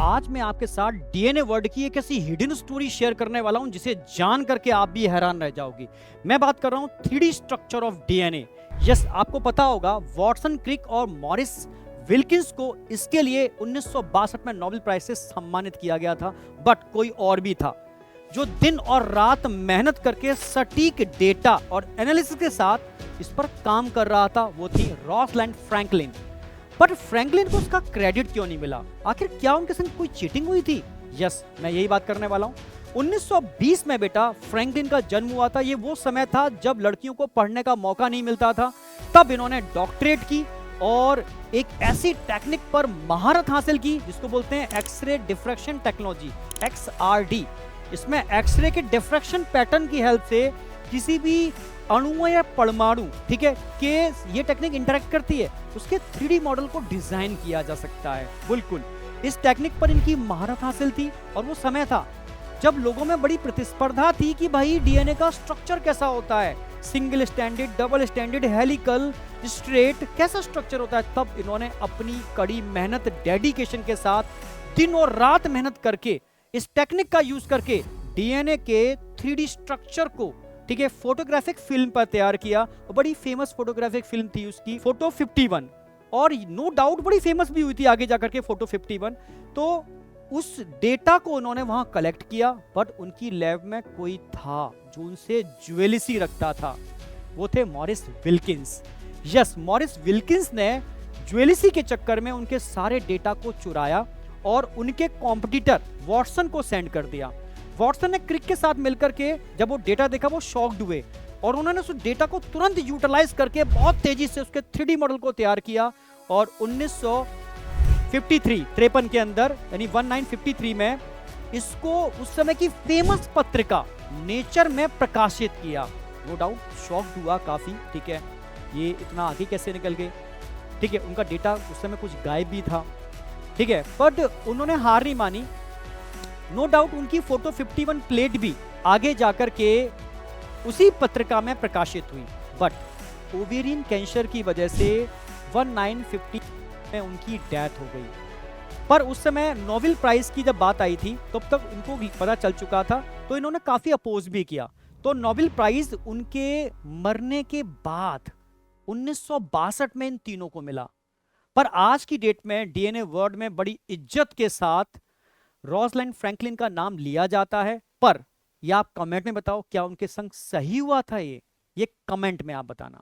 आज मैं आपके साथ डीएनए वर्ड की एक ऐसी हिडन स्टोरी शेयर करने वाला हूं जिसे जान करके आप भी हैरान रह जाओगी। मैं बात कर रहा हूं 3D structure of DNA. Yes, आपको पता होगा वाटसन क्रिक और मॉरिस विल्किंस को इसके लिए 1962 में नोबेल प्राइज से सम्मानित किया गया था। बट कोई और भी था जो दिन और रात मेहनत करके सटीक डेटा और एनालिसिस के साथ इस पर काम कर रहा था। वो थी रोसलैंड फ्रैंकलिन। बट फ्रैंकलिन को उसका क्रेडिट क्यों नहीं मिला? आखिर क्या उनके संग कोई चीटिंग हुई थी? यस, मैं यही बात करने वाला हूं। 1920 में बेटा फ्रैंकलिन का जन्म हुआ था। ये वो समय था जब लड़कियों को पढ़ने का मौका नहीं मिलता था। तब इन्होंने डॉक्टरेट की और एक ऐसी टेक्निक पर महारत हासिल की जिसको बोलते हैं एक्सरे डिफ्रैक्शन टेक्नोलॉजी, XRD। इसमें एक्सरे के डिफ्रैक्शन पैटर्न की हेल्प से किसी भी अणु या परमाणु, ठीक है, के ये टेक्निक इंटरेक्ट करती है, उसके 3D मॉडल को डिजाइन किया जा सकता है। बिल्कुल, इस टेक्निक पर इनकी महारत हासिल थी और वो समय था जब लोगों में बड़ी प्रतिस्पर्धा थी कि भाई डीएनए का स्ट्रक्चर कैसा होता है, single standard, double standard, helical, straight, कैसा स्ट्रक्चर होता है। तब इन्होंने अपनी कड़ी मेहनत, डेडिकेशन के साथ दिन और रात मेहनत करके इस टेक्निक का यूज करके डीएनए के 3D स्ट्रक्चर को, ठीक है, फोटोग्राफिक फिल्म पर तैयार किया। और बड़ी फेमस फोटोग्राफिक फिल्म थी उसकी फोटो 51, और नो डाउट बड़ी फेमस भी हुई थी आगे जाकर के फोटो 51। तो उस डेटा को उन्होंने वहां कलेक्ट किया। बट उनकी लैब में कोई था जो उनसे ज्वेलसी रखता था। वो थे Morris Wilkins. Yes, Morris Wilkins ने ज्वेलसी के चक्कर में उनके सारे डेटा को चुराया और उनके कॉम्पिटिटर वॉटसन को सेंड कर दिया। वॉटसन ने क्रिक के साथ मिलकर के जब वो डेटा देखा, वो शॉक्ड हुए और उन्होंने उस डेटा को तुरंत यूटिलाइज करके बहुत तेजी से उसके 3D मॉडल को तैयार किया। और 1953 के अंदर, यानी 1953 में इसको उस समय की फेमस पत्रिका नेचर में प्रकाशित किया। नो डाउट शॉक्ड हुआ काफी, ठीक है, ये इतना आगे कैसे निकल गए, ठीक है। उनका डेटा उस समय कुछ गायब भी था, ठीक है, बट उन्होंने हार नहीं मानी। नो डाउट उनकी फोटो 51 प्लेट भी आगे जाकर के उसी पत्रिका में प्रकाशित हुई। बट ओवेरियन कैंसर की वजह से 1950 में उनकी डेथ हो गई। पर उस समय नोबेल प्राइज की जब बात आई थी तब तक इनको पता चल चुका था, तो इन्होंने काफी अपोज भी किया। तो नोबेल प्राइज उनके मरने के बाद 1962 में इन तीनों को मिला। पर आज की डेट में डीएनए वर्ड में बड़ी इज्जत के साथ रोसलैंड फ्रैंकलिन का नाम लिया जाता है। पर ये आप कमेंट में बताओ, क्या उनके संग सही हुआ था? ये कमेंट में आप बताना।